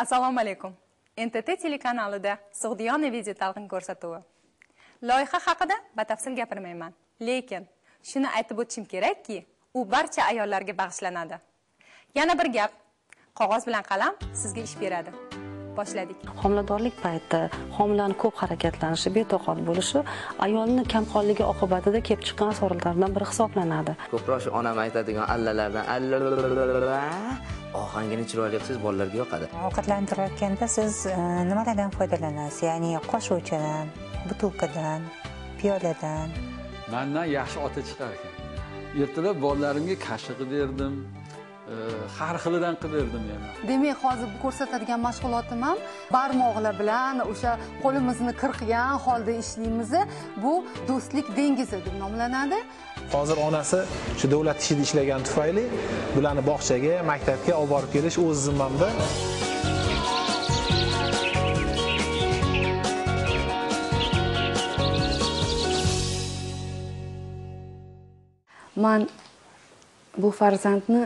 Assalomu alaykum. NTT telekanalida Sug'diyona video talqin ko'rsatuvi. Loyiha haqida batafsil gapirmayman, lekin shuni aytib o'tishim kerakki, u barcha ayollarga bag'ishlanadi. Yana bir gap, qog'oz bilan qalam sizga ish beradi. Boshladik. Homiladorlik payti homilaning ko'p harakatlanishi, betoqat bo'lishi ayolning kamqonligi oqibatida kelib chiqqan asoratlardan biri hisoblanadi. Ko'proq shu onam aytadigan allalardan ohangini chiroyli qilsangiz bolalarga yoqadi. Ovqatlantirayotganda siz nimalardan foydalanasiz? Ya'ni qo'shuvchidan, butilkadan, piyoladan. Mendan yaxshi ota chiqar ekan. Ertalab bolalarimga qashiq berdim. Har xilidan qilib berdim yana. Demak, hozir bu ko'rsatadigan mashg'ulotim ham barmoqlar bilan o'sha qo'limizni qirqgan holda ishlaymiz. Bu do'stlik dengizi deb nomlanadi. Hozir onasi shu davlat ishida ishlagan tufayli bularni bog'chaga, maktabga olib borib kelish o'z zimmamda. Men bu farzandni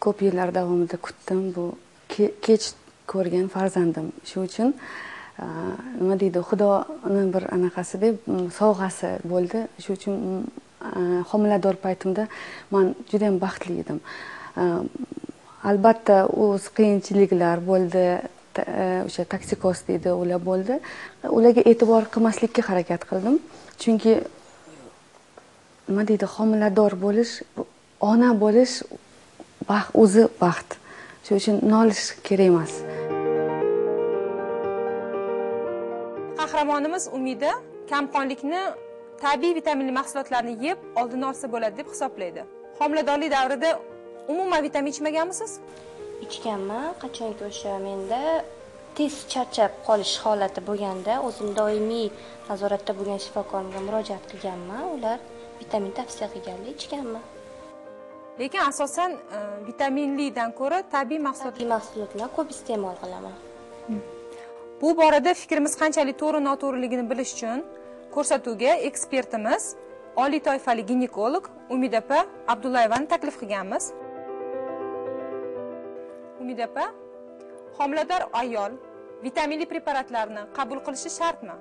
ko'p yillar davomida kutdim. Bu kech ko'rgan farzandim. Shu uchun nima deydi, Xudoni bir anaqasi deb sovg'asi bo'ldi. Shu uchun homilador paytimda men juda ham baxtli edim. Albatta o'z qiyinchiliklar bo'ldi. O'sha toksikoz deydi, ular bo'ldi. Ularga e'tibor qilmaslikka harakat qildim. Chunki nima deydi, homilador bo'lish, ona bo'lish o'zi baxt. Shu uchun nolish kerak emas. Qahramonimiz Umida kamqonlikni tabiiy vitaminli mahsulotlarni yeb oldini olsa bo'ladi deb hisoblaydi. Homiladorlik davrida umuman vitamin ichmaganmisiz? Ichganman. Qachonki o'sha menda tez charchab qolish holati bo'lganda, o'zim doimiy nazoratda bo'lgan shifokorga murojaat qilganman. Ular vitamin tavsiya qilganlar, ichganman. Lekin asosan vitaminlidan ko'ra tabiiy mahsulotlar ko'p iste'mol qilaman. Bu borada fikrimiz qanchalik to'g'ri noto'g'riligini bilish uchun ko'rsatuvga ekspertimiz, oliy toifali ginekolog Umida opa Abdullayevani taklif qilganmiz. Umida opa, homilador ayol vitaminli preparatlarni qabul qilishi shartmi?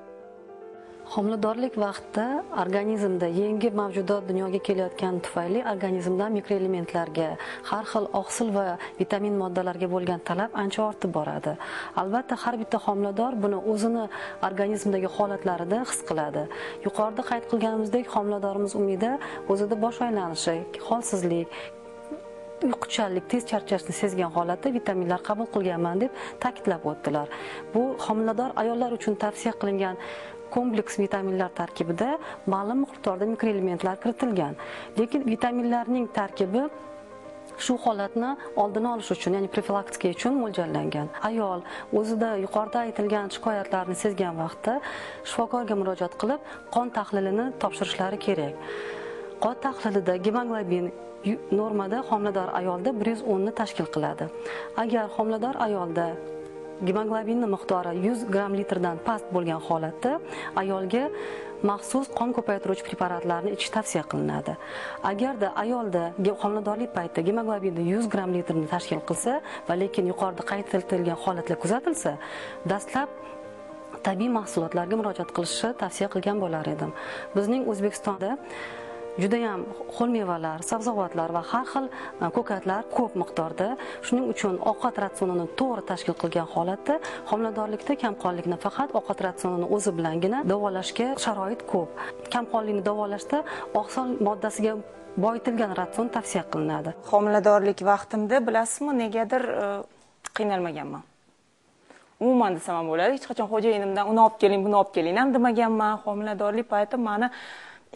Homiladorlik vaqtida organizmda yangi mavjudot dunyoga kelayotgani tufayli organizmdan mikroelementlarga, har xil oqsil va vitamin moddalarga bo'lgan talab ancha ortib boradi. Albatta, har bitta homilador buni o'zini organizmdagi holatlarida his qiladi. Yuqorida qayd qilganimizdek, homiladorimiz Umida o'zida bosh aylanishi, holsizlik, uyquchanlik, tez charchashni sezgan holatda vitaminlar qabul qilganman deb ta'kidlab o'tdilar. Bu homilador ayollar uchun tavsiya qilingan kompleks vitaminlar tarkibida ma'lum miqdorda mikroelementlar kiritilgan. Lekin vitaminlarning tarkibi shu holatni oldini olish uchun, ya'ni profilaktika uchun mo'ljallangan. Ayol o'zida yuqorida aytilgan shikoyatlarni sezgan vaqtda shifokorga murojaat qilib, qon tahlilini topshirishlari kerak. Qon tahlilida gemoglobin normada homilador ayolda 110 ni tashkil qiladi. Agar homilador ayolda gemoglobinning miqdori 100 gram litrdan past bo'lgan holatda ayolga maxsus qon ko'paytiruvchi preparatlarni ichish tavsiya qilinadi. Agarda ayolda homiladorlik paytida gemoglobinni 100 gram litrni tashkil qilsa va lekin yuqorida qayd etilgan holatlar kuzatilsa, dastlab tabiiy mahsulotlarga murojaat qilishni tavsiya qilgan bo'lar edim. Bizning O'zbekistonda juda ham xil mevalar, sabzavotlar va har xil ko'katlar ko'p miqdorda. Shuning uchun ovqat ratsionini to'g'ri tashkil qilgan holatda homiladorlikda kamqonlikni faqat ovqat ratsionini o'zi bilangina davolashga sharoit ko'p. Kamqonlikni davolashda oqsil moddasiga boyitilgan ratsion tavsiya qilinadi. Homiladorlik vaqtimda bilasizmi, negadir qiynalmaganman. Umuman desam ham bo'ladi. Hech qachon xo'jayinimdan uni olib keling, buni olib keling ham demaganman. Homiladorlik payti meni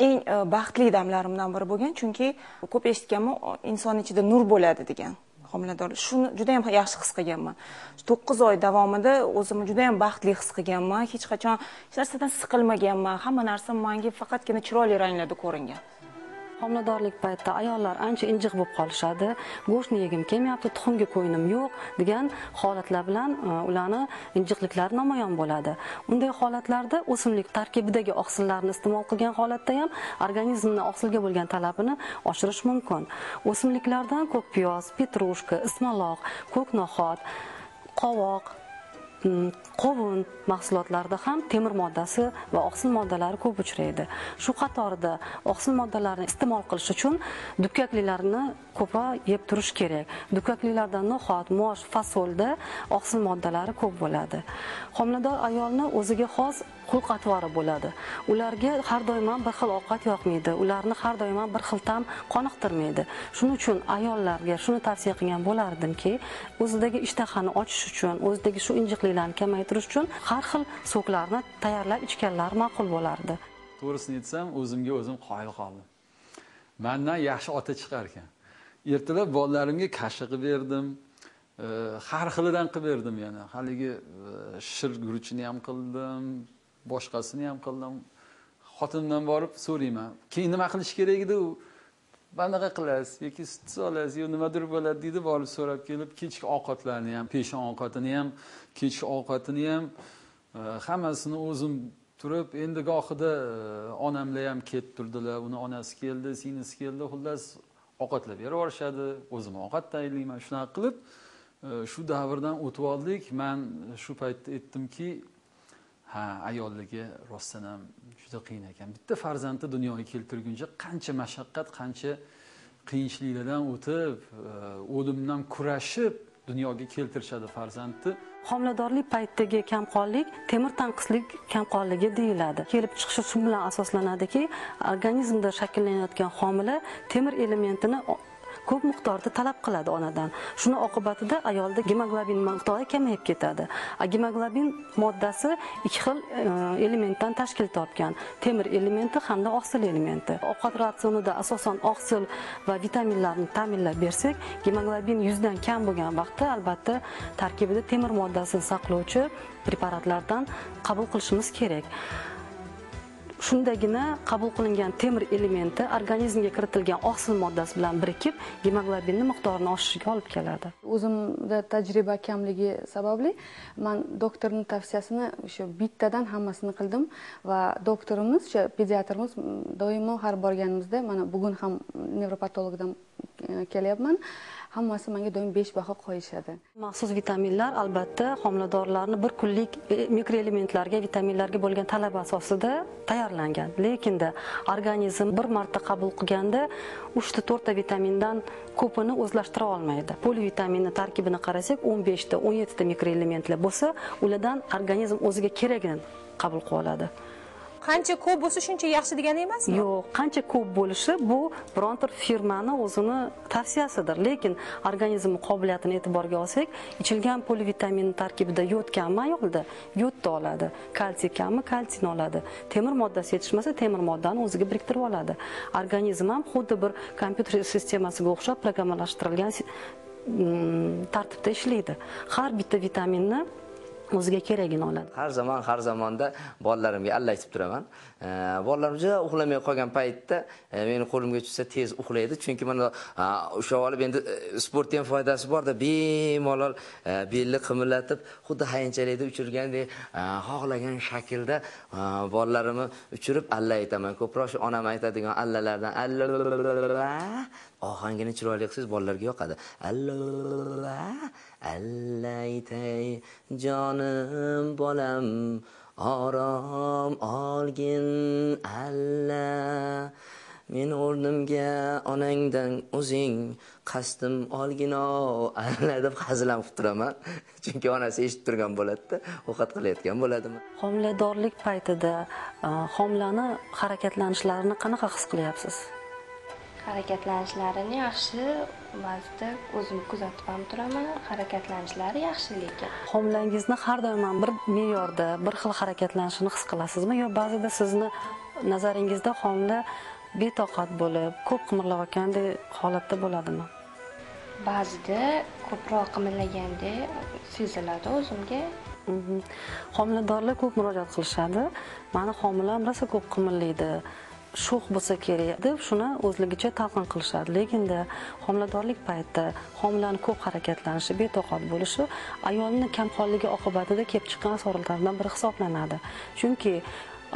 eng baxtli damlarimdan biri bo'lgan, chunki ko'p eshitganman, inson ichida nur bo'ladi degan. Homiladorlik shuni juda ham yaxshi his qilganman. 9 oy davomida o'zimni juda ham baxtli his qilganman. Hech qachon hech narsadan siqilmaganman. Hamma narsa menga faqatgina chiroyli ranglarda ko'ringan. Homiladorlik paytida ayollar ancha injiq bo'lib qolishadi. Go'shtni yegim kelmayapti, tuxumga qo'yinim yo'q degan holatlar bilan ularni injiqliklari namoyon bo'ladi. Unday holatlarda o'simlik tarkibidagi oqsillarni iste'mol qilgan holatda ham organizmning oqsilga bo'lgan talabini oshirish mumkin. O'simliklardan ko'k piyoz, petrushka, ismaloq, ko'k no'xat, qovoq, qovun mahsulotlarida ham temir moddasi va oqsil moddalari ko'p uchraydi. Shu qatorida oqsil moddalarini iste'mol qilish uchun dukkaklilarni ko'proq yeb turish kerak. Dukkaklilarda no'xat, mosh, fasolda oqsil moddalari ko'p bo'ladi. Homilador ayolni o'ziga xos xulq-atvori bo'ladi. Ularga har doim bir xil ovqat yoqmaydi, ularni har doim bir xil ta'm qoniqtirmaydi. Shuning uchun ayollarga shuni tavsiya qilgan bo'lardimki, o'zidagi ishtahani ochish uchun, o'zidagi shu injiqliklarni kamaytirish uchun har xil soklarni tayyorlab ichganlar ma'qul bo'lardi. To'g'risini aytsam, o'zimga o'zim qoyil qoldim. Mendan yaxshi ota chiqar ekan. Ertalab bolalarimga kashi qilib berdim. Har xilidan qilib berdim yana. Haligi shir guruchini ham qildim, boshqasini ham qildim. Xotinimdan borib so'rayman. Keyin nima qilish kerak edi u? Qanaqa qilasiz yoki sut solasiz yo nimadir bo'ladi deydi, borib so'rab kelib, kechki ovqatlarni ham, peshon ovqatini ham, kechki ovqatini ham hammasini o'zim turib, endi gohida onamlar ham kelib turdilar, uni onasi keldi, singlisi keldi, xullas ovqatlab beraverishadi, o'zim ovqat tayyorlayman, shunaqa qilib shu davrdan o'tib oldik. Men shu paytda aytdimki, ayolligi rostdan ham juda qiyin ekan. Bitta farzandni dunyoga keltirguncha qancha mashaqqat, qancha qiyinchiliklardan o'tib, o'limdan kurashib dunyoga keltirishadi farzandni. Homiladorlik paytidagi kamqonlik temir tanqislik kamqonligi deyiladi. Kelib chiqishi shu bilan asoslanadiki, organizmda shakllanayotgan homila temir elementini ko'p miqdorda talab qiladi onadan. Shuni oqibatida ayolda gemoglobin miqdori kamayib ketadi. Gemoglobin moddasi ikki xil elementdan tashkil topgan: temir elementi hamda oqsil elementi. Ovqat ratsionida asosan oqsil va vitaminlarni ta'minlab bersak, gemoglobin 100 dan kam bo'lgan vaqtda albatta tarkibida temir moddasini saqlovchi preparatlardan qabul qilishimiz kerak. Shundagina qabul qilingan temir elementi organizmga kiritilgan oqsil moddasi bilan birikib, gemoglobinning miqdorini oshishiga olib keladi. O'zimda tajriba kamligi sababli men doktorning tavsiyasini o'sha bittadan hammasini qildim va doktorimiz, o'sha pediatrimiz doimo har borganimizda, mana bugun ham nevropatologdan kelyapman, hammasi menga doim 5 baho qo'yishadi. Maxsus vitaminlar albatta homiladorlarni bir kunlik mikroelementlarga, vitaminlarga bo'lgan talab asosida tayyorlangan. Lekinda organizm bir marta qabul qilganda 3 ta 4 ta vitamindan ko'pini o'zlashtira olmaydi. Polivitaminni tarkibini qarasak, 15 ta 17 ta mikroelementlar bo'lsa, ulardan organizm o'ziga kerakini qabul qilib oladi. Qancha ko'p bo'lsa shuncha yaxshi degani emasmi? Yo'q, qancha ko'p bo'lishi bu bironta firmani o'zini tavsiyasidir. Lekin organizm qobiliyatini e'tiborga olsak, ichilgan polivitamin tarkibida yod kammi ayolda, yodni oladi. Kalsiy kammi, kalsiyni oladi. Temir moddasi yetishmasa, temir moddani o'ziga biriktirib oladi. Organizm ham xuddi bir kompyuter sistemasiga o'xshab programmalashtirilgan tartibda ishlaydi. Har bitta vitaminni o'ziga kerakini oladi. Har zamonda bolalarimga alla aytib turaman. Bolalarim juda uxlamay qolgan paytda meni qo'limga tushsa tez uxlaydi, chunki mana o'sha olib endi sportning ham foydasi bor-da, bemalol belni qimirlatib, xuddi hayinchalayda uchirgandek xohlagan shaklda bolalarimni uchirib alla aytaman. Ko'proq shu onam aytadigan allalardan ohangini chiroyli qilsangiz bolalarga yoqadi. Alla aytay jonim bolam, orom olgin alla. Men o'rnimga onangdan o'zing qasdim olgino alla deb hazillam qilib turaman. Chunki onasi eshitib turgan bo'ladi-da, ovqat qilayotgan bo'ladimi. Homiladorlik paytida homilani harakatlanishlarini qanaqa his qilyapsiz? Harakatlanishlarini yaxshi, ba'zida o'zim kuzatib ham turaman. Harakatlanishlari yaxshi lekin. Homilangizni har doim bir me'yorda, bir xil harakatlanishini his qilasizmi yo ba'zida sizni nazaringizda homila betoqat bo'lib, ko'p qimirlayotgandek holatda bo'ladimi? Ba'zida ko'proq qimirlaganda seziladi o'zimga. Homiladorlar ko'p murojaat qilishadi. Meni homilam rosa ko'p qimirlaydi. Sho'x bo'lsa kerak deb shuni o'zligicha talqin qilishadi. Lekinda homiladorlik paytida homilaning ko'p harakatlanishi, betoqat bo'lishi ayolning kamqonligi oqibatida kelib chiqqan asoratlardan biri hisoblanadi. Chunki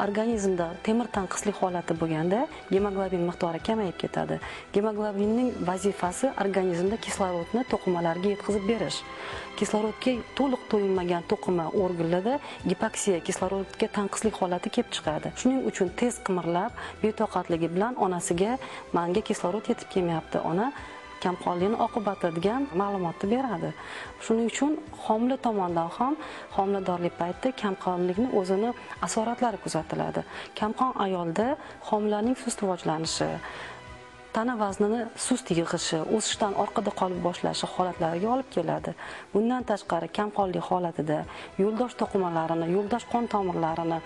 organizmda temir tanqislik holati bo'lganda gemoglobin miqdori kamayib ketadi. Gemoglobinning vazifasi organizmda kislorodni to'qimalarga yetkazib berish. Kislorodga to'liq to'yinmagan to'qima organlarda gipoksiya, kislorodga tanqislik holati kelib chiqadi. Shuning uchun tez qimirlab, betoqatligi bilan onasiga menga kislorod yetib kelmayapti, ona kamqonlikni oqibati degan ma'lumotni beradi. Shuning uchun homila tomonidan ham homiladorlik paytida kamqonlikni o'zini asoratlari kuzatiladi. Kamqon ayolda homilaning sust rivojlanishi, tana vaznini sust yig'ishi, o'sishdan orqada qolib boshlashi holatlariga olib keladi. Bundan tashqari kamqonlik holatida yo'ldosh to'qimalarini, yo'ldosh qon tomirlarini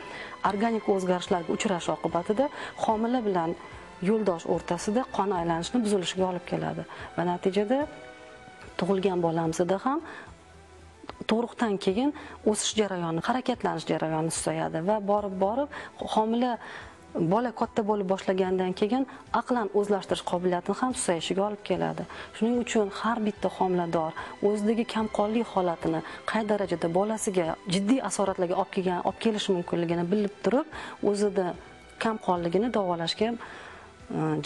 organik o'zgarishlarga uchrashi oqibatida homila bilan yo'ldosh o'rtasida qon aylanishini buzilishiga olib keladi va natijada tug'ilgan bolamizda ham tug'ruqdan keyin o'sish jarayoni, harakatlanish jarayoni susayadi va borib homila bola katta bo'lib boshlagandan keyin aqlan o'zlashtirish qobiliyatini ham susayishiga olib keladi. Shuning uchun har bitta homilador o'zidagi kamqonlik holatini qay darajada bolasiga jiddiy asoratlarga olib kelishi mumkinligini bilib turib, o'zida kamqonligini davolashga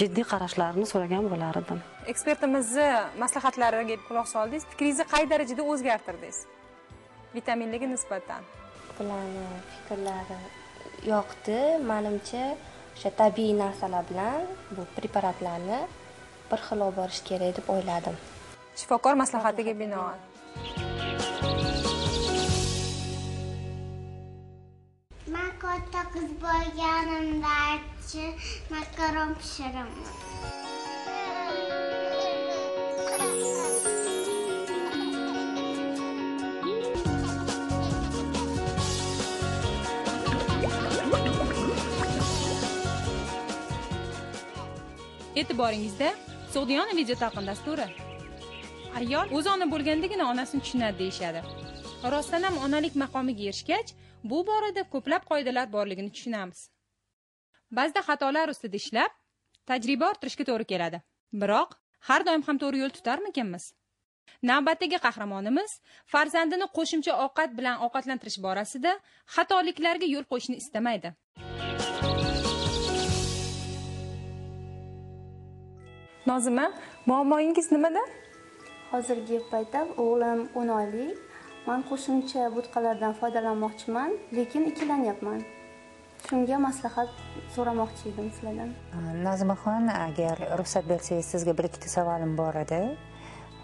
jiddiy qarashlarini so'ragan bo'lar edim. Ekspertimizni maslahatlariga quloq soldingiz, fikringizni qay darajada o'zgartirdingiz? Vitaminlarga nisbatan. Bularni fikrlari yoqdi. Menimcha, o'sha tabiiy narsalar bilan bu preparatlarni bir xil olib borish kerak deb o'yladim. Shifokor maslahatiga binoan. Men katta qiz bo'lganimda makaron pishiraman. E'tiboringizda Sug'diyona video talqin dasturi. Ayol o'zi ona bo'lgandagina onasini tushunadi deyshadi. Rostdan ham onalik maqomiga erishgach, bu borada ko'plab qoidalar borligini tushunamiz. Ba'zida xatolar ustida ishlab, tajriba orttirishga to'g'ri keladi. Biroq, har doim ham to'g'ri yo'l tutarmikanmiz? Navbatdagi qahramonimiz farzandini qo'shimcha ovqat bilan ovqatlantirish borasida xatoliklarga yo'l qo'yishni istamaydi. Nozima, muammoingiz nimada? Hozirgi paytda o'g'lim 10 oylik. Men qo'shimcha bo'tqalardan foydalanmoqchiman, lekin ikkilanyapman. Shunga maslahat so'ramoqchi edim sizlardan. Nozimaxon, agar ruxsat bersangiz, sizga bir ikkita savolim bor edi.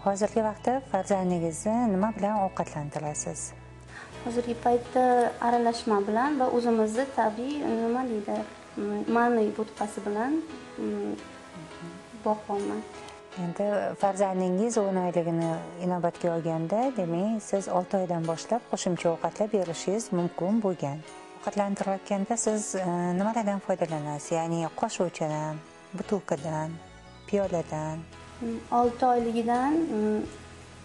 Hozirgi vaqtda farzandingizni nima bilan ovqatlantirasiz? Hozirgi paytda aralashma bilan va o'zimizni tabiiy nima deydi, ma'naviy bo'tqasi bilan boqaman. Endi farzandingiz 10 oyligini inobatga olganda, demak, siz 6 oydan boshlab qo'shimcha ovqatlar berishingiz mumkin bo'lgan. Ovqatlantirayotganda siz nimalardan foydalanasiz? Ya'ni qo'shuvchadan, butilkadan, piyoladan. 6 oyligidan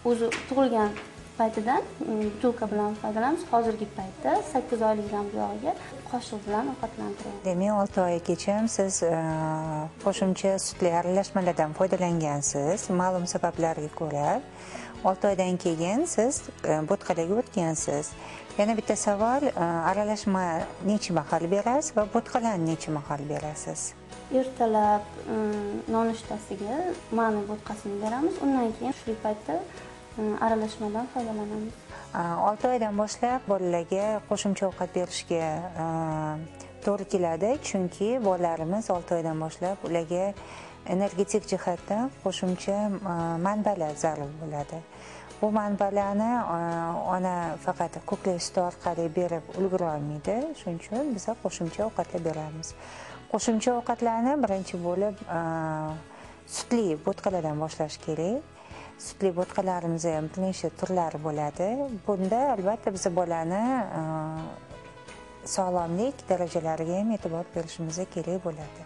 o'zi tug'ilgan paytidan butilka bilan foydalanamiz. Hozirgi paytda 8 oylikdan buyog'iga qoshiq bilan ovqatlantiramiz. Demak, 6 oygacha siz qo'shimcha sutli aralashmalardan foydalangansiz, ma'lum sabablarga ko'ra. 6 oydan keyin siz bo'tqalarga o'tgansiz. Yana bitta savol, aralashma necha mahal berasiz va bo'tqalarni necha mahal berasiz? Ertalab nonushtasiga ma'naviy bo'tqasini beramiz. Undan keyin shu paytda aralashmadan foydalanamiz. 6 oydan boshlab bolalarga qo'shimcha ovqat berishga to'g'ri keladi, chunki bolalarimiz 6 oydan boshlab ularga energetik jihatdan qo'shimcha manbalar zarur bo'ladi. Bu manbalarni ona faqat ko'krak suti orqali berib ulgura olmaydi, shuning uchun biz qo'shimcha ovqatlar beramiz. Qo'shimcha ovqatlarni birinchi bo'lib sutli bo'tqalardan boshlash kerak. Sutli bo'tqalarimiz ham bir nechta turlari bo'ladi. Bunda albatta biz bolani sog'lomlik darajalariga ham e'tibor berishimiz kerak bo'ladi.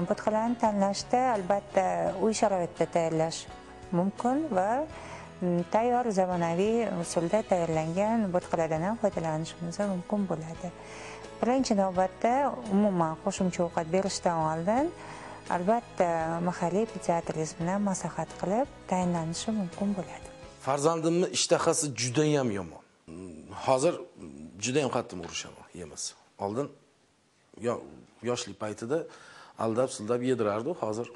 Bo'tqalarni tanlashda albatta uy sharoitida tayyorlash mumkin va tayyor zamonaviy usulda tayyorlangan bo'tqalardan ham foydalanishimiz mumkin bo'ladi. Birinchi navbatda umuman qo'shimcha ovqat berishdan oldin albatta mahalliy pediatringiz bilan maslahat qilib tayinlanishi mumkin bo'ladi. Farzandimni ishtahasi juda ham yomon. Hozir juda ham qattiq urishaman yemasa. Oldin yoshlik paytida aldab sildab yedirardi. Hozir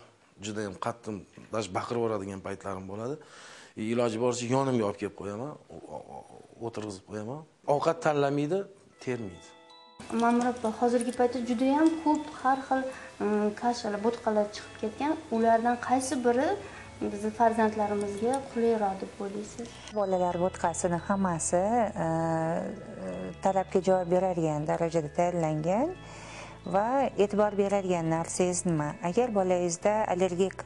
juda ham qattiq baqirib yuboradigan paytlarim bo'ladi. Iloji boricha yonimga olib kelib qo'yaman, o'tirg'izib qo'yaman. Ovqat tanlamaydi, termaydi. Ma'mur opa, hozirgi paytda juda ham ko'p har xil kashalar, bo'tqalar chiqib ketgan. Ulardan qaysi biri bizni farzandlarimizga qulayroq deb o'ylaysiz? Bolalar bo'tqasini hammasi talabga javob beradigan darajada tayyorlangan va e'tibor beradigan narsangiz nima? Agar bolangizda allergik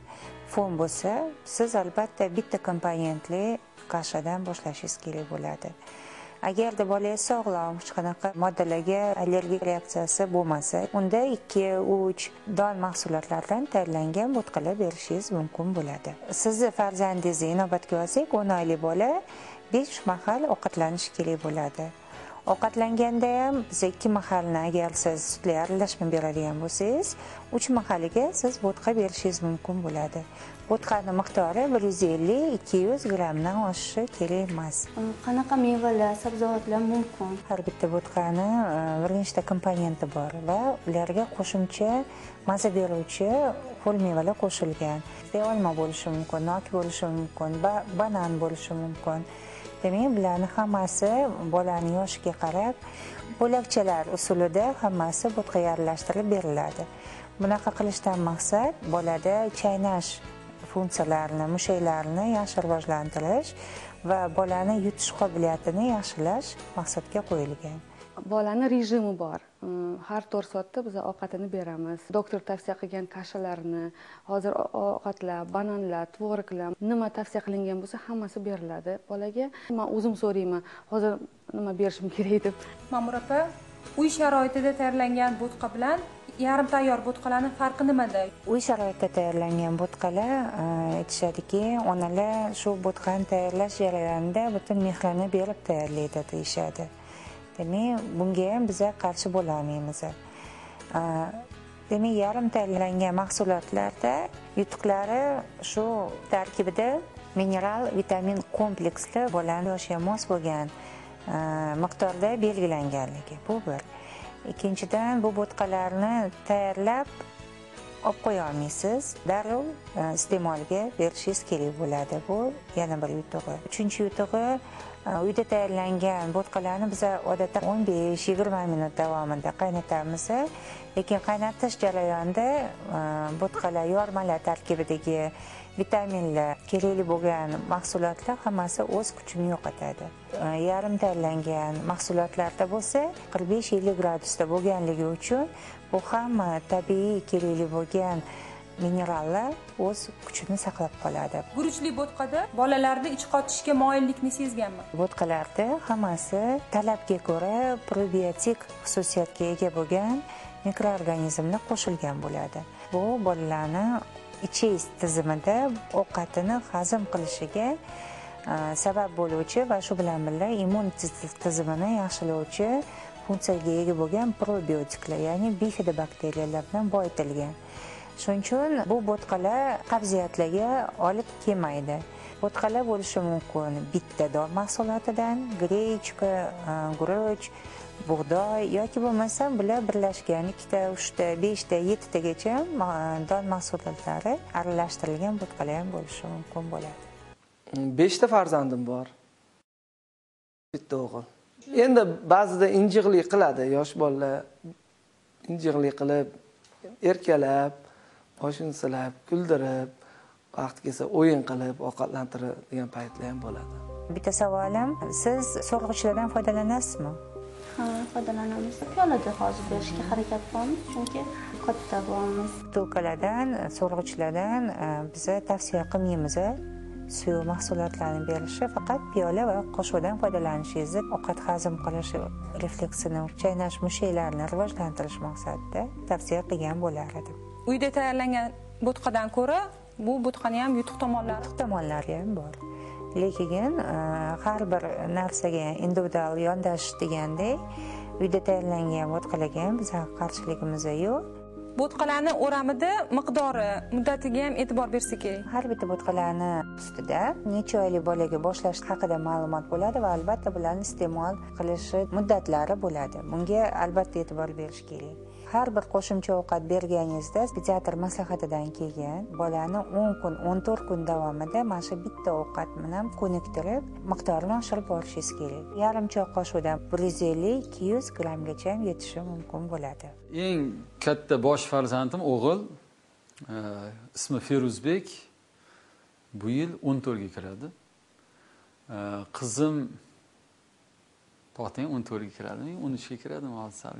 fon bo'lsa, siz albatta bitta komponentli kashadan boshlashingiz kerak bo'ladi. Agarda bolangiz sog'lom, hech qanaqa moddalarga allergik reaksiyasi bo'lmasa, unda 2-3 don mahsulotlaridan tayyorlangan bo'tqalar berishingiz mumkin bo'ladi. Sizni farzandingizni inobatga olsak, 10 oylik bola 5 mahal ovqatlanishi kerak bo'ladi. Ovqatlanganda ham biz 2 mahalni agar siz sutli aralashma beradigan bo'lsangiz, 3 mahaliga siz bo'tqa berishingiz mumkin bo'ladi. Bo'tqaning miqdori 150-200 grammdan oshishi kerak emas. Qanaqa mevalar, sabzavotlar mumkin? Har bitta bo'tqani bir nechta komponenti bor va ularga qo'shimcha mazza beruvchi ho'l mevalar qo'shilgan. Olma bo'lishi mumkin, nok bo'lishi mumkin, banan bo'lishi mumkin. Demak, bularning hammasi bolaning yoshiga qarab bo'lakchalar usulida hammasi bo'tqaga aralashtirib beriladi. Bunaqa qilishdan maqsad bolada chaynash funksiyalarini, mushaklarini yaxshi rivojlantirish va bolani yutish qobiliyatini yaxshilash maqsadga qo'yilgan. Bolani rejimi bor. Har 4 soatda biz ovqatini beramiz. Doktor tavsiya qilgan kashalarni, hozir ovqatlar, bananlar, tvoroglar, nima tavsiya qilingan bo'lsa, hammasi beriladi bolaga. Men o'zim so'rayman, hozir nima berishim kerak deb. Ma'mur opa, uy sharoitida tayyorlangan bo'tqa bilan yarim tayyor bo'tqalarning farqi nimada? Uy sharoitida tayyorlangan bo'tqalar aytishadiki, onalar shu bo'tqani tayyorlash jarayonida butun mehrini berib tayyorlaydi deyishadi. Demak, bunga ham biz qarshi bo'la olmaymiz. Demak, yarim tayyorlangan mahsulotlarda yutuqlari shu tarkibida mineral, vitamin kompleksli bolaning yoshiga mos bo'lgan miqdorda belgilanganligi. Bu bir. Ikkinchidan, bu bo'tqalarni tayyorlab olib qo'ya olmaysiz. Darrov iste'molga berishingiz kerak bo'ladi. Bu yana bir yutug'i. Uchinchi yutug'i, uyda tayyorlangan bo'tqalarni biz odatda 15-20 minut davomida qaynatamiz. Lekin qaynatish jarayonida bo'tqalar yormalar tarkibidagi vitaminlar, kerakli bo'lgan mahsulotlar hammasi o'z kuchini yo'qotadi. Yarim tayyorlangan mahsulotlarda bo'lsa 45-50 gradusda bo'lganligi uchun bu hamma tabiiy kerakli bo'lgan minerallar o'z kuchini saqlab qoladi. Guruchli bo'tqada bolalarda ich qotishga moyillikni sezganman. Bo'tqalarda hammasi talabga ko'ra probiotik xususiyatga ega bo'lgan mikroorganizmlar qo'shilgan bo'ladi. Bu bolalarni ichish tizimida ovqatini hazm qilishiga sabab bo'luvchi va shu bilan birga immun tizimini yaxshilovchi funksiyaga ega bo'lgan probiotiklar, ya'ni bifidobakteriyalar bilan boyitilgan. Shuning uchun bu bo'tqalar qabziyatlarga olib kelmaydi. Bo'tqalar bo'lishi mumkin bitta don mahsulotidan, grechka, guruch, bug'doy yoki bo'lmasa bular birlashgan 2 ta, 3 ta, 5 ta, 7 tagacha don mahsulotlari aralashtirilgan bo'tqalar ham bo'lishi mumkin bo'ladi. 5 ta farzandim bor. Bitta o'g'il. Endi ba'zida injiqlik qiladi yosh bolalar. Injiqlik qilib, erkalab, boshini silab, kuldirib, vaqt kelsa o'yin qilib, ovqatlantiradigan paytlar ham bo'ladi. Bitta savolim, siz so'rg'ichlardan foydalanasizmi? Ha, foydalanamiz. Piyolada hozir berishga harakat qilamiz, chunki katta bo'lamiz. Butulkalardan, so'rg'ichlardan biz tavsiya qilmaymiz. Suv mahsulotlarini berishi, faqat piyola va qoshiqdan foydalanishingizni ovqat hazm qilish refleksini, chaynash mushaklarini rivojlantirish maqsadida tavsiya qilgan bo'lar edim. Uyda tayyorlangan bo'tqadan ko'ra bu bo'tqani ham yutuq tomonlari ham bor. Lekin har bir narsaga individual yondashish degandek, uyda tayyorlangan bo'tqalarga ham biz qarshiligimiz yo'q. Bo'tqalarni o'ramida miqdori, muddatiga ham e'tibor bersa kerak. Har bitta bo'tqalarni ustida necha oylik bolaga boshlash haqida ma'lumot bo'ladi va albatta bularni iste'mol qilish muddatlari bo'ladi. Bunga albatta e'tibor berish kerak. har bir qo'shimcha ovqat berganingizda pediatr maslahatidan keyin bolani 10 kun 14 kun davomida mana shu bitta ovqat bilan ko'niktirib miqdorini oshirib borishingiz kerak. Yarim choy qoshiqdan 150-200 grammgacha yetishi mumkin bo'ladi. Eng katta bosh farzandim o'g'il, ismi Feruzbek. Bu yil 14 ga kiradi. Qizim to'xtang 14 ga kiradimi? 13 ga kiradimi hozir?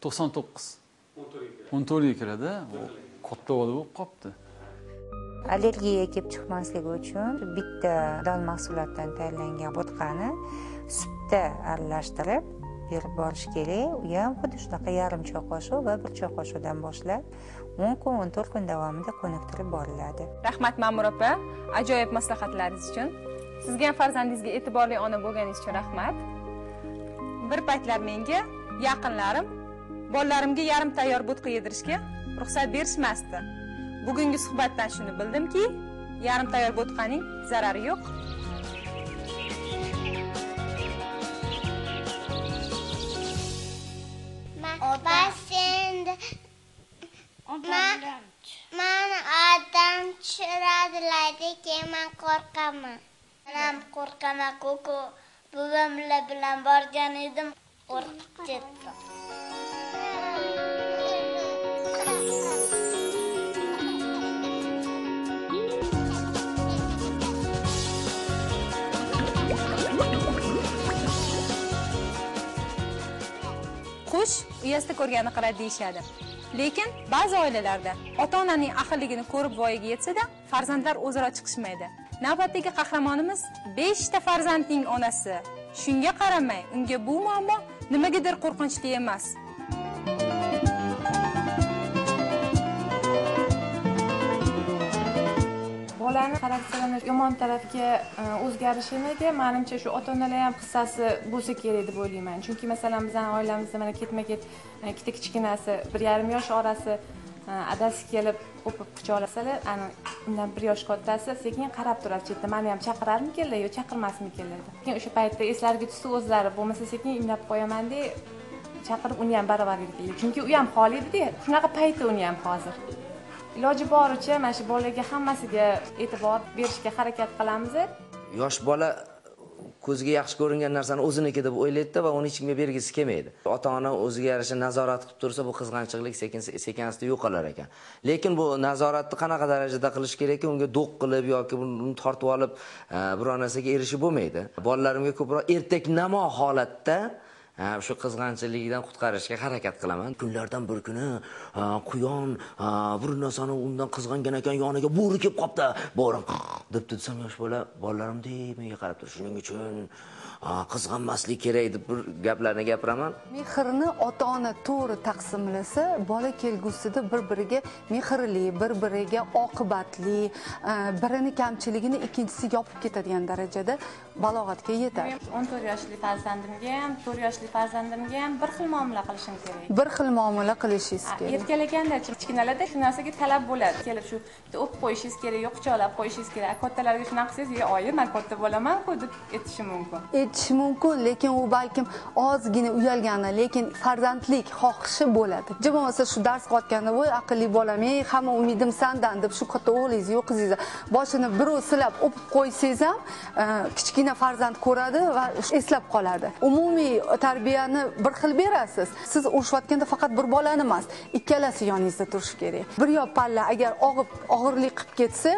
99. 14 ga kiradi. Katta bola bo'lib qopti. Allergiya kelib chiqmasligi uchun bitta don mahsulotdan tayyorlangan bo'tqani sutda aralashtirib berib borish kerak. U ham xuddi shunaqa yarim choy qoshiq va 1 choy qoshiqdan boshlab 10 kun 14 kun davomida ko'niktirib boriladi. Rahmat Ma'mur opa, ajoyib maslahatlaringiz uchun. Sizga ham farzandingizga e'tiborli ona bo'lganingiz uchun rahmat. Bir paytlar menga yaqinlarim bolalarimga yarim tayyor bo'tqa yedirishga ruxsat berishmasdi. Bugungi suhbatdan shuni bildimki, yarim tayyor bo'tqaning zarari yo'q. Mani odam tushiradilar, keyin men qo'rqaman. Men qo'rqaman, ko'ko buvamlar bilan borgan edim, qo'rqib ketdim. Qush uyasida ko'rganini qiladi deyishadi. Lekin ba'zi oilalarda ota-onaning ahilligini ko'rib voyaga yetsa-da, farzandlar o'zaro chiqishmaydi. Navbatdagi qahramonimiz 5 ta farzandning onasi. Shunga qaramay, unga bu muammo nimagadir qo'rqinchli emas. Bolani xarakterini yomon tarafga o'zgarishiniga menimcha shu ota-onalar ham hissasi bo'lsa kerak deb o'ylayman. Chunki masalan bizning oilamizda mana ketma-ket ikkita kichkinasi 1,5 yosh orasi adasi kelib o'pib quchoqlasalar, ana undan 1 yosh kattasi sekin qarab turadi chetda. Meni ham chaqirarmikanlar yo chaqirmasmikanlar deb. Keyin o'sha paytda eslariga tushsa o'zlari bo'lmasa sekin imlab qo'yaman-da, chaqirib uni ham baravarlik. Chunki u ham xoli edi-da. Shunaqa payti uni ham hozir. Iloji boricha mana shu bolalarga hammasiga e'tibor berishga harakat qilamiz. Yosh bola ko'ziga yaxshi ko'ringan narsani o'ziniki deb o'ylaydi va uni hech kimga bergisi kelmaydi. Ota-ona o'ziga yarasha nazorat qilib tursa, bu qizg'anchiqlik sekin-asta yo'qolar ekan. Lekin bu nazoratni qanaqa darajada qilish kerakki, unga do'q qilib yoki uni tortib olib biror narsaga erishib bo'lmaydi. Bolalarimga ko'proq ertaknamo holatda shu qizg'anchilikdan qutqarishga harakat qilaman. Kunlardan bir kuni quyon bir narsani undan qizg'angan ekan, yoniga bo'ri kelib qopti. Bo'ri debdi desam, yosh bola bolalarimdek menga qarab turib, shuning uchun qizg'anmaslik kerak deb bir gaplarni gapiraman. Mehrni ota-ona to'g'ri taqsimlasa, bola kelgusida bir-biriga mehrli, bir-biriga oqibatli, birini kamchiligini ikkinchisi yopib ketadigan darajada balog'atga yetadi. 14 yoshli farzandimga ham, 4 yoshli farzandimga ham bir xil muomala qilishim kerak. Bir xil muomala qilishingiz kerak. Erkalaganda kichkinalarda shu narsaga talab bo'ladi. Kelib shu o'pib qo'yishingiz kerak, yo'q quchoqlab qo'yishingiz kerak. Kattalarga shunaqa qilsangiz, "Oyi, men katta bo'laman-ku" deb aytishi mumkin. Aytishi mumkin, lekin u balkim ozgina uyalgani, lekin farzandlik xohishi bo'ladi. Jim bo'lmasa shu dars qotganda, "Voy, aqlli bolam, ey, hamma umidim sendan" deb shu katta o'g'lingiz, yo'q qizingiz boshini birov silab o'pib qo'ysangiz ham, kichkina farzand ko'radi va eslab qoladi. Umumiy tarbiyani bir xil berasiz. Siz urushayotganda faqat bir bolani emas, ikkalasi yoningizda turishi kerak. Bir yoq palla agar og'irlik qilib ketsa,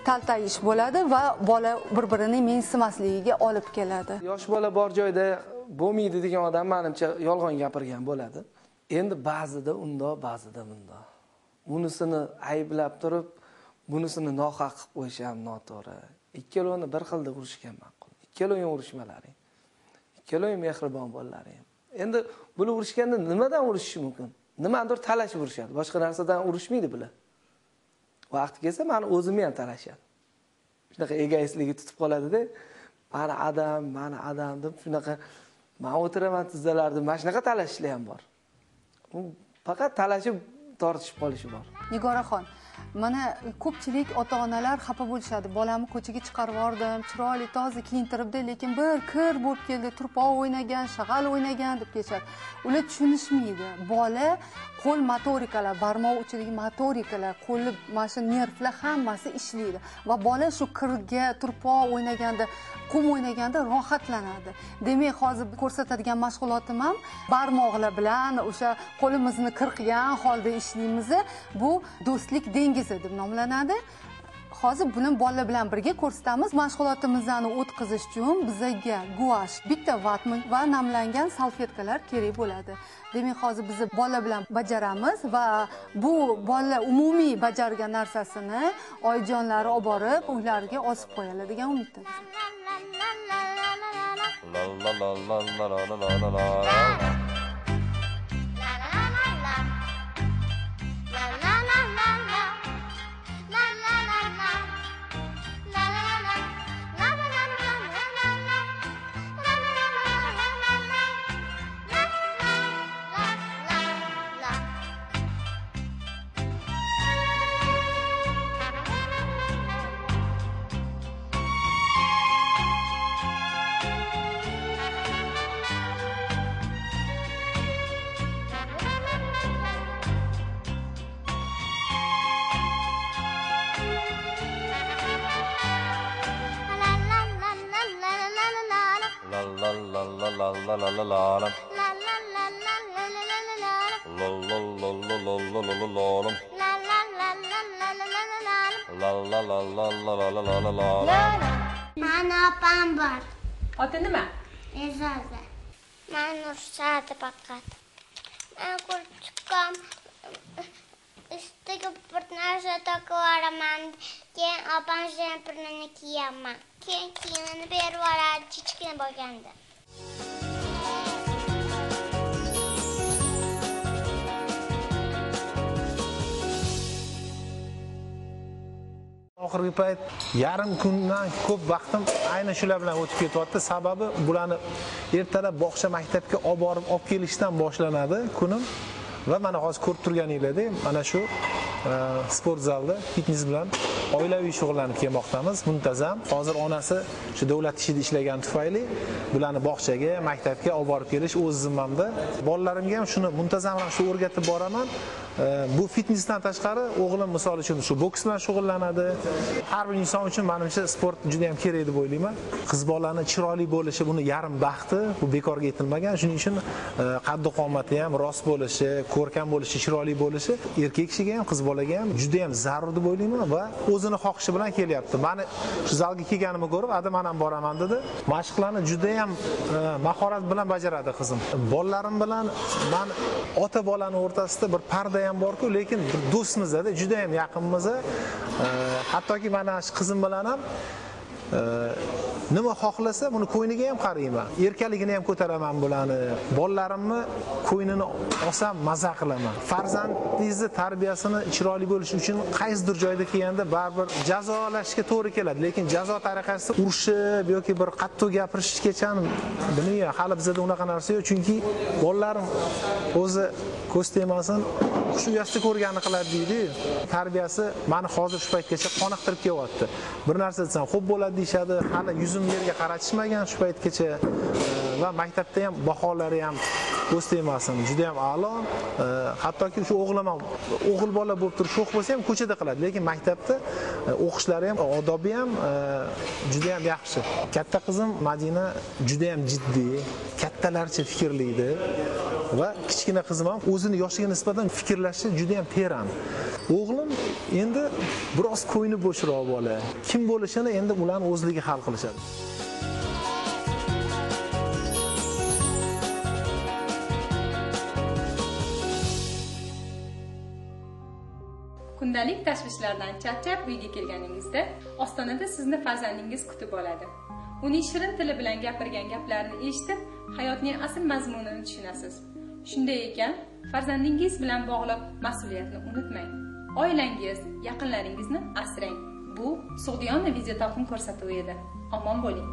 taltayish bo'ladi va bola bir-birini mensimasligiga olib keladi. Yosh bola bor joyda bo'lmaydi degan odam menimcha yolg'on gapirgan bo'ladi. Endi ba'zida undoq, ba'zida bundoq. Bunisini ayblab turib, bunisini nohaq qilib qo'yish ham noto'g'ri. Ikkalovini bir xilda urishgan ma'qul. Ikkalovini urishmalaring. Ikkalovini mehribon bo'lalaring. Endi bular urishganda nimadan urishishi mumkin? Nimadir talashib urishadi. Boshqa narsadan urishmaydi bular. Vaqti kelsa meni o'zimni ham talashadi. Shunaqa egoistligi tutib qoladi-da. Mani adam deb shunaqa men o'tiraman tizzalarda, mana shunaqa talashishlar ham bor. U faqat talashib tortishib qolishi bor. Nigoraxon, Mana ko'pchilik ota-onalar xafa bo'lishadi. Bolamni ko'chaga chiqarib yubordim, chiroyli toza kiyintiribdi, lekin bir kir bo'lib keldi, turpoq o'ynagan, shag'al o'ynagan deb ketishadi. Ular tushunishmaydi. Bola qo'l motorikalar, barmoq uchidagi motorikalar, qo'li, mana shu nervlar hammasi ishlaydi va bola shu kirga, turpoq o'ynaganda, qum o'ynaganda rohatlanadi. Demak, hozir ko'rsatadigan mashg'ulotim ham barmoqlar bilan o'sha qo'limizni qirqgan holda ishlaymiz. Bu do'stlik dengizi deb nomlanadi. Hozir buni bolalar bilan birga ko'rsatamiz. Mashg'ulotimizni o'tkazish uchun bizga guash, bitta vatman va namlangan salfetkalar kerak bo'ladi. Demak, hozir biz bolalar bilan bajaramiz va bu bolalar umumiy bajargan narsasini oyijonlari olib borib uylariga osib qo'yadi degan umiddamiz. Mani opam bor. Oti nima? Ezoza. Men urishadi faqat. Men ko'rib chiqqan ustiga bir narsa taqib yuboraman. Keyin opam jemperini kiyaman. Keyin kiyimini berib yuboradi kichkina bo'lganda. Oxirgi payt yarim kundan ko'p vaqtim aynan shular bilan o'tib ketyapti. Sababi bularni ertalab bog'cha maktabga olib borib olib kelishdan boshlanadi kunim. Va mana hozir ko'rib turganinglardek, mana shu sport zalda fitnes bilan oilaviy shug'ullanib kelmoqdamiz, muntazam. Hozir onasi shu davlat ishida ishlagan tufayli bularni bog'chaga, maktabga olib borib kelish o'z zimmamda. Bolalarimga ham shuni muntazam shu o'rgatib boraman. Bu fitnesdan tashqari o'g'lim misol uchun shu boks bilan shug'ullanadi. Har bir inson uchun menimcha sport juda ham kerak deb o'ylayman. Qiz bolalarni chiroyli bo'lishi buni yarim baxti, bu bekorga aytilmagan. Shuning uchun qaddi qomati ham rost bo'lishi, ko'rkam bo'lishi, chiroyli bo'lishi erkak kishiga ham, qiz bolaga ham juda ham zarur deb o'ylayman va o'zini xohishi bilan kelyapti. Meni shu zalga kelganimni ko'rib, "Ada, men ham boraman" dedi. Mashqlarni juda ham mahorat bilan bajaradi qizim. Bolalarim bilan men ota bolani o'rtasida bir parda ham bor-ku, lekin bir do'stmiz-da, juda ham yaqinmiz. Hattoki mana shu qizim bilan ham nima xohlasa buni qo'yniga ham qarayman. Erkaligini ham ko'taraman bularni. Bolalarimni qo'ynini olsam maza qilaman. Farzandingizni tarbiyasini chiroyli bo'lishi uchun qaysidir joyda kelganda baribir jazolashga to'g'ri keladi, lekin jazo tariqasida urishib yoki bir qattiq gapirishgacha bilmayman, hali bizda unaqa narsa yo'q, chunki bolalarim o'zi ko'z tegmasin, qush uyasida ko'rganini qiladi deydi. Tarbiyasi meni hozir shu paytgacha qoniqtirib kelyapti. Bir narsa desam, xo'p bo'ladi deyshadi. Hali yuzim yerga qaratishmagan shu paytgacha va maktabda ham baholari ham ko'z tegmasin, juda ham a'lo. Hattoki shu o'g'lim ham o'g'il bola bo'lib turib sho'x bo'lsa ham ko'chada qiladi, lekin maktabda o'qishlari ham, odobi ham juda ham yaxshi. Katta qizim Madina juda ham jiddiy, kattalarcha fikrlaydi. Va kichkina qizim ham o'zini yoshiga nisbatan fikrlashi juda ham teran. O'g'lim endi biroz ko'ngli bo'shroq bola. Kim bo'lishini endi ularning o'zligi hal qilishadi. Kundalik tashvishlardan charchab uyga kelganingizda, ostonada sizni farzandingiz kutib oladi. Uning shirin tili bilan gapirgan gaplarini eshitib, hayotning asl mazmunini tushunasiz. Shunday ekan, farzandingiz bilan bog'liq mas'uliyatni unutmang. Oilangiz, yaqinlaringizni asrang. Bu Sug'diyona video talqin ko'rsatuvi edi. Omon bo'ling.